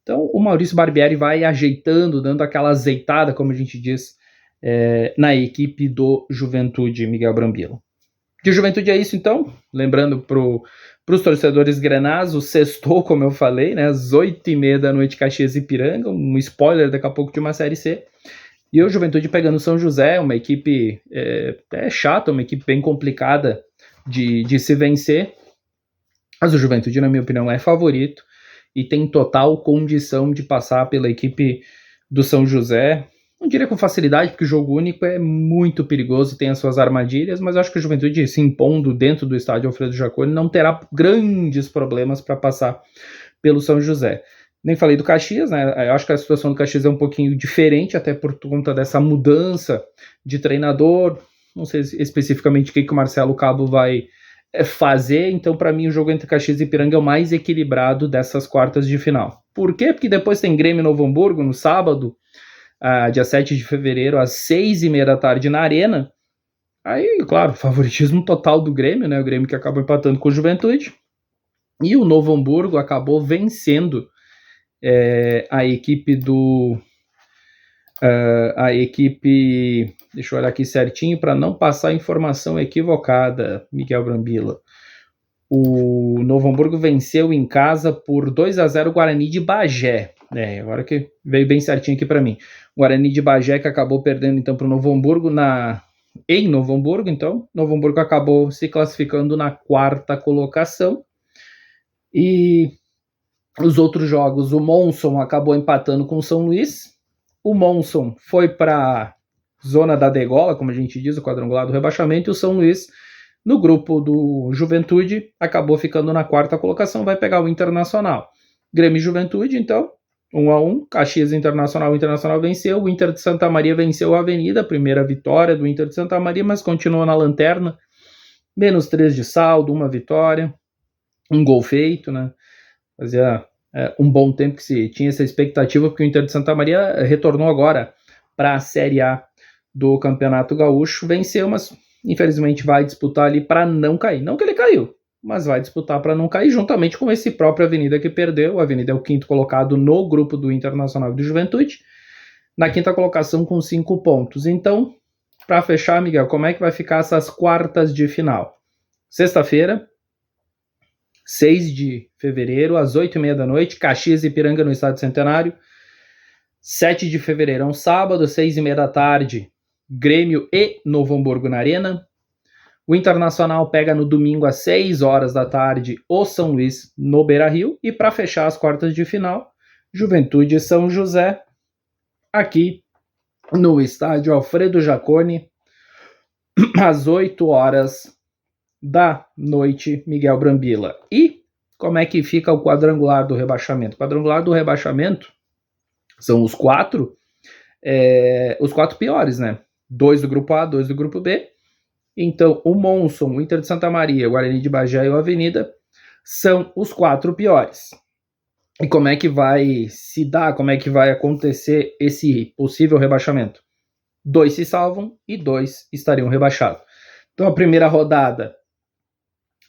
Então, o Maurício Barbieri vai ajeitando, dando aquela azeitada, como a gente diz, na equipe do Juventude, Miguel Brambila. De Juventude é isso, então. Lembrando para os torcedores grenás, o sextou, como eu falei, né, às 8h30 da noite, Caxias e Ipiranga, um spoiler daqui a pouco de uma Série C. E o Juventude pegando o São José, uma equipe chata, uma equipe bem complicada de se vencer. Mas o Juventude, na minha opinião, é favorito e tem total condição de passar pela equipe do São José. Não diria com facilidade, porque o jogo único é muito perigoso e tem as suas armadilhas, mas eu acho que o Juventude, se impondo dentro do estádio Alfredo Jaconi, não terá grandes problemas para passar pelo São José. Nem falei do Caxias, né? Eu acho que a situação do Caxias é um pouquinho diferente, até por conta dessa mudança de treinador. Não sei especificamente o que o Marcelo Cabo vai fazer, então para mim o jogo entre Caxias e Ipiranga é o mais equilibrado dessas quartas de final. Por quê? Porque depois tem Grêmio e Novo Hamburgo no sábado, dia 7 de fevereiro, às 6h30 da tarde na Arena. Aí, claro, favoritismo total do Grêmio, né? O Grêmio que acabou empatando com o Juventude. E o Novo Hamburgo acabou vencendo a equipe do... deixa eu olhar aqui certinho para não passar informação equivocada, Miguel Brambila. O Novo Hamburgo venceu em casa por 2-0 o Guarani de Bagé. Agora que veio bem certinho aqui para mim. O Guarani de Bagé que acabou perdendo então para o Novo Hamburgo em Novo Hamburgo, então. Novo Hamburgo acabou se classificando na 4ª colocação. E os outros jogos, o Monson acabou empatando com o São Luís. O Monson foi para zona da degola, como a gente diz, o quadrangular do rebaixamento, e o São Luís, no grupo do Juventude, acabou ficando na 4ª colocação, vai pegar o Internacional. Grêmio e Juventude, então, 1-1, Caxias Internacional, o Internacional venceu, o Inter de Santa Maria venceu a Avenida, primeira vitória do Inter de Santa Maria, mas continua na lanterna, -3 de saldo, uma vitória, um gol feito, né? Fazia um bom tempo que se tinha essa expectativa, porque o Inter de Santa Maria retornou agora para a Série A do Campeonato Gaúcho, venceu, mas infelizmente vai disputar ali para não cair. Não que ele caiu, mas vai disputar para não cair, juntamente com esse próprio Avenida que perdeu. A Avenida é o 5º colocado no grupo do Internacional e do Juventude, na 5ª colocação com 5 pontos. Então, para fechar, Miguel, como é que vai ficar essas quartas de final? Sexta-feira, 6 de fevereiro, às 8h30 da noite, Caxias e Ipiranga no Estádio Centenário. 7 de fevereiro, um sábado, 6h30 da tarde, Grêmio e Novo Hamburgo na Arena. O Internacional pega no domingo às 6 horas da tarde o São Luís no Beira-Rio. E para fechar as quartas de final, Juventude e São José, aqui no estádio Alfredo Jaconi, às 8 horas da noite, Miguel Brambila. E como é que fica o quadrangular do rebaixamento? O quadrangular do rebaixamento são os quatro piores, né? 2 do grupo A, 2 do grupo B. Então, o Monson, o Inter de Santa Maria, o Guarani de Bagé e o Avenida são os 4 piores. E como é que vai se dar, como é que vai acontecer esse possível rebaixamento? 2 se salvam e 2 estariam rebaixados. Então, a primeira rodada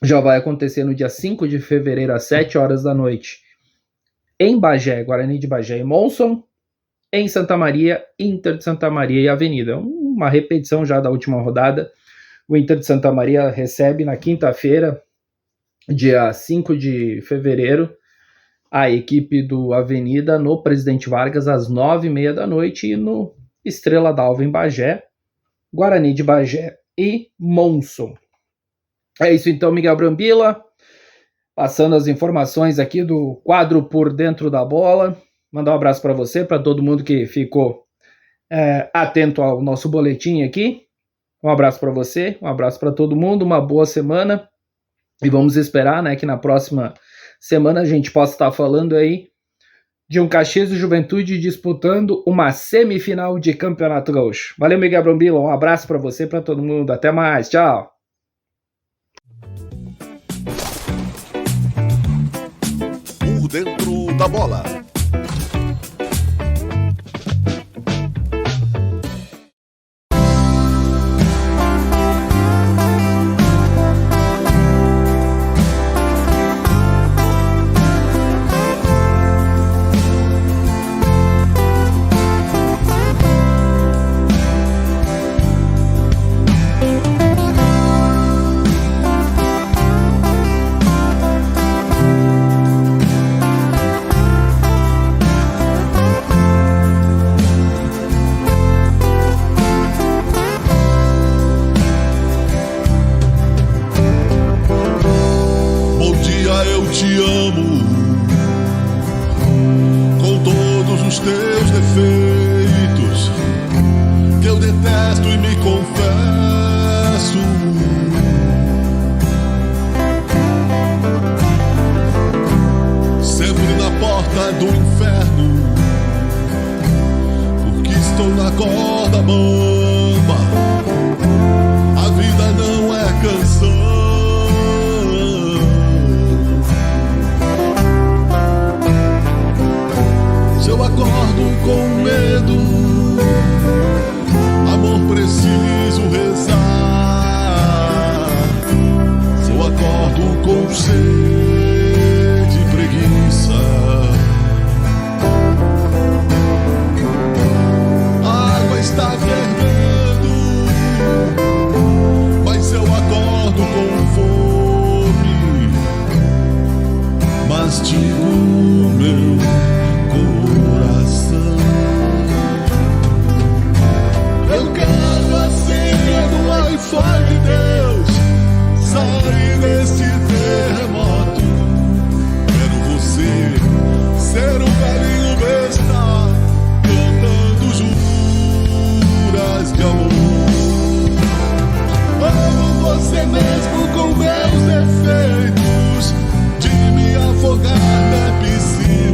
já vai acontecer no dia 5 de fevereiro, às 7 horas da noite, em Bagé, Guarani de Bagé e Monson. Em Santa Maria, Inter de Santa Maria e Avenida. Uma repetição já da última rodada. O Inter de Santa Maria recebe na quinta-feira, dia 5 de fevereiro, a equipe do Avenida no Presidente Vargas às 9h30 da noite e no Estrela d'Alva em Bagé, Guarani de Bagé e Monson. É isso então, Miguel Brambila, passando as informações aqui do quadro Por Dentro da Bola. Mandar um abraço para você, para todo mundo que ficou atento ao nosso boletim aqui. Um abraço para você, um abraço para todo mundo, uma boa semana. E vamos esperar, né, que na próxima semana a gente possa estar falando aí de um Caxias e Juventude disputando uma semifinal de Campeonato Gaúcho. Valeu, Miguel Brambila, um abraço para você, para todo mundo. Até mais, tchau! Por Dentro da Bola. Mesmo com meus defeitos, de me afogar na piscina.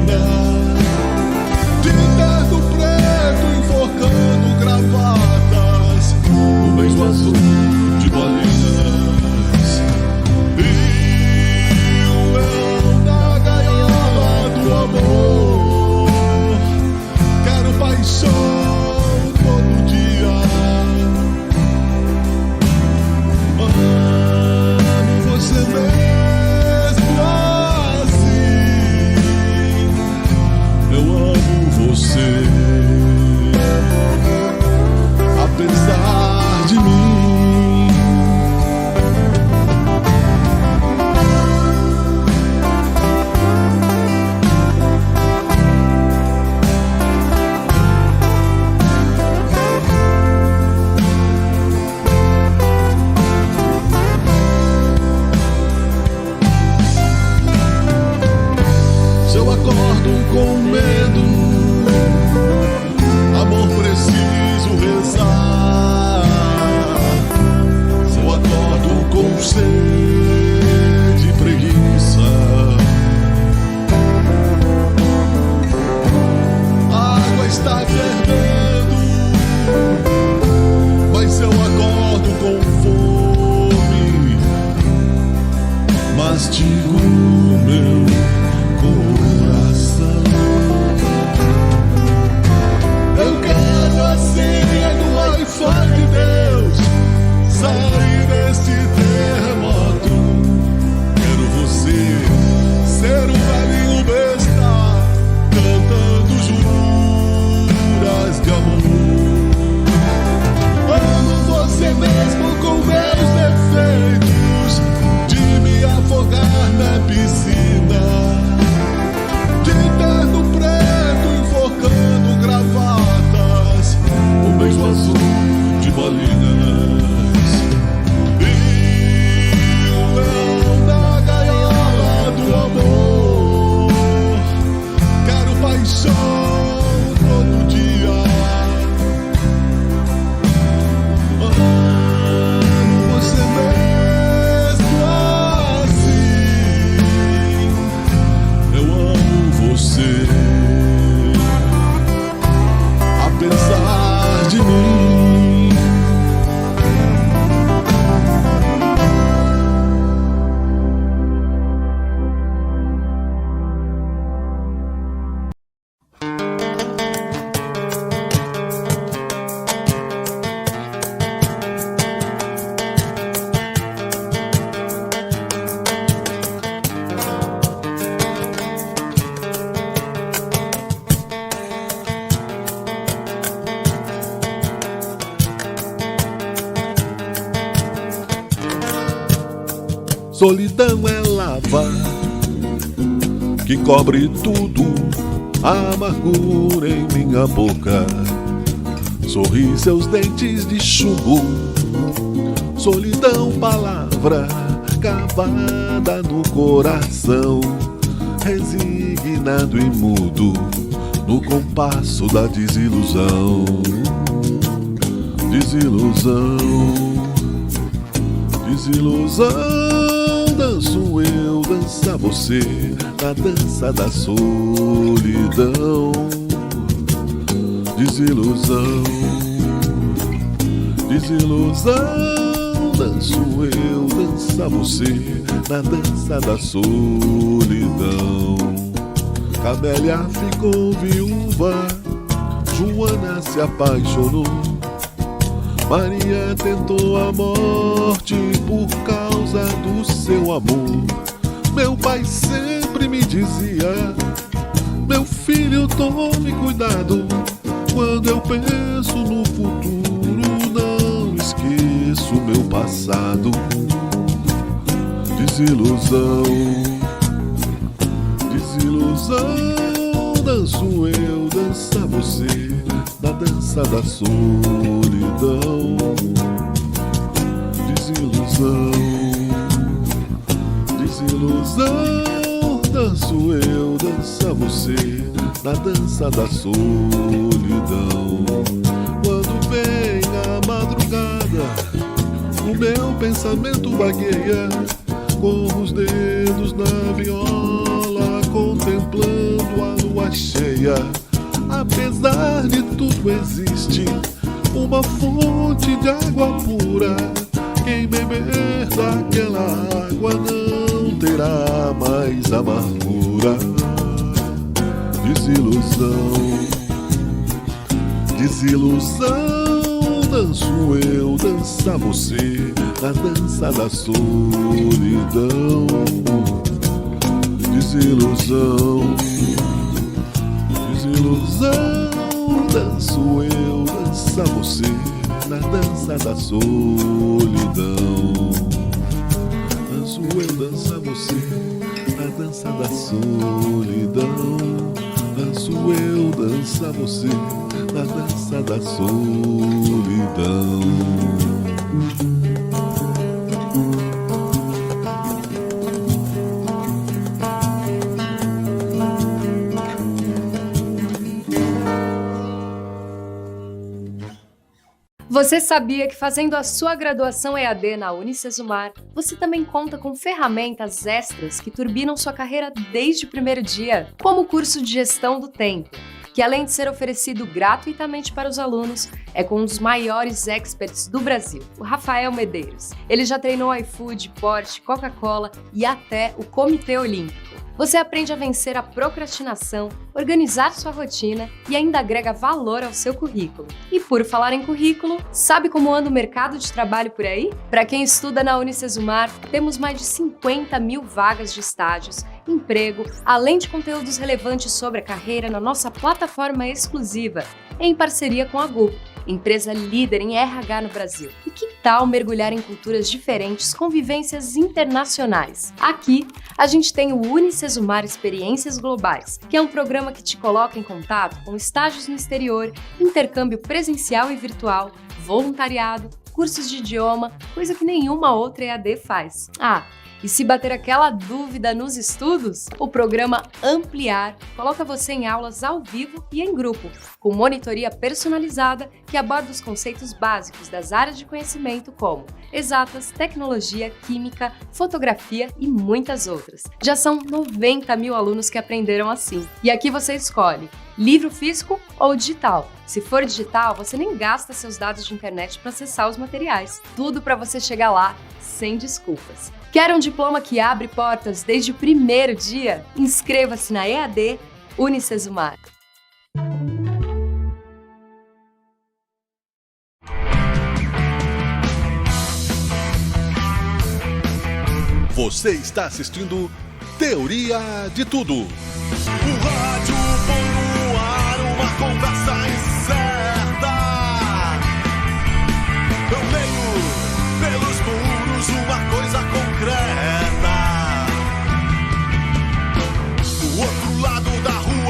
castigo meu coração. Eu quero a senha do Wi-Fi de Deus, sair deste terremoto. Quero você ser um velhinho besta, cantando juras de amor. Amo você mesmo com meus defeitos, de me afogar na piscina, de terno preto enforcando gravatas, um beijo azul de bolinhas, e o leão da gaiola do amor. Quero paixão todo dia, amo você mesmo assim. Eu amo você, apesar de mim. Solidão é lava que cobre tudo, amargura em minha boca. Sorri seus dentes de chumbo. Solidão, palavra cavada no coração, resignado e mudo no compasso da desilusão. Desilusão, desilusão. Danço eu, dança você, na dança da solidão. Desilusão, desilusão. Danço eu, dança você, na dança da solidão. Camélia ficou viúva, Joana se apaixonou, Maria tentou a morte por causa do seu amor. Meu pai sempre me dizia: meu filho, tome cuidado. Quando eu penso no futuro, não esqueço meu passado. Desilusão, desilusão. Danço eu, dança você, na dança da solidão. Desilusão, desilusão. Danço eu, dança você, na dança da solidão. Quando vem a madrugada, o meu pensamento vagueia, com os dedos na viola, contemplando a lua cheia. Apesar de tudo existe uma fonte de água pura. Quem beber daquela água não terá mais amargura. Desilusão, desilusão. Danço eu, dança você, na dança da solidão. Desilusão, desilusão. Danço eu, dança você, na dança da solidão. Danço eu, dança você, na dança da solidão. Danço eu, dança você, na dança da solidão. Você sabia que fazendo a sua graduação EAD na Unicesumar, você também conta com ferramentas extras que turbinam sua carreira desde o primeiro dia, como o curso de Gestão do Tempo? que além de ser oferecido gratuitamente para os alunos, é com um dos maiores experts do Brasil, o Rafael Medeiros. Ele já treinou iFood, Porsche, Coca-Cola e até o Comitê Olímpico. Você aprende a vencer a procrastinação, organizar sua rotina e ainda agrega valor ao seu currículo. E por falar em currículo, sabe como anda o mercado de trabalho por aí? Para quem estuda na Unicesumar, temos mais de 50 mil vagas de estágios, emprego, além de conteúdos relevantes sobre a carreira na nossa plataforma exclusiva, em parceria com a GUP, empresa líder em RH no Brasil. E que tal mergulhar em culturas diferentes com vivências internacionais? Aqui, a gente tem o Unicesumar Experiências Globais, que é um programa que te coloca em contato com estágios no exterior, intercâmbio presencial e virtual, voluntariado, cursos de idioma, coisa que nenhuma outra EAD faz. E se bater aquela dúvida nos estudos, o programa Ampliar coloca você em aulas ao vivo e em grupo, com monitoria personalizada que aborda os conceitos básicos das áreas de conhecimento como exatas, tecnologia, química, fotografia e muitas outras. Já são 90 mil alunos que aprenderam assim. E aqui você escolhe livro físico ou digital. Se for digital, você nem gasta seus dados de internet para acessar os materiais. Tudo para você chegar lá sem desculpas. Quer um diploma que abre portas desde o primeiro dia? Inscreva-se na EAD Unicesumar. Você está assistindo Teoria de Tudo.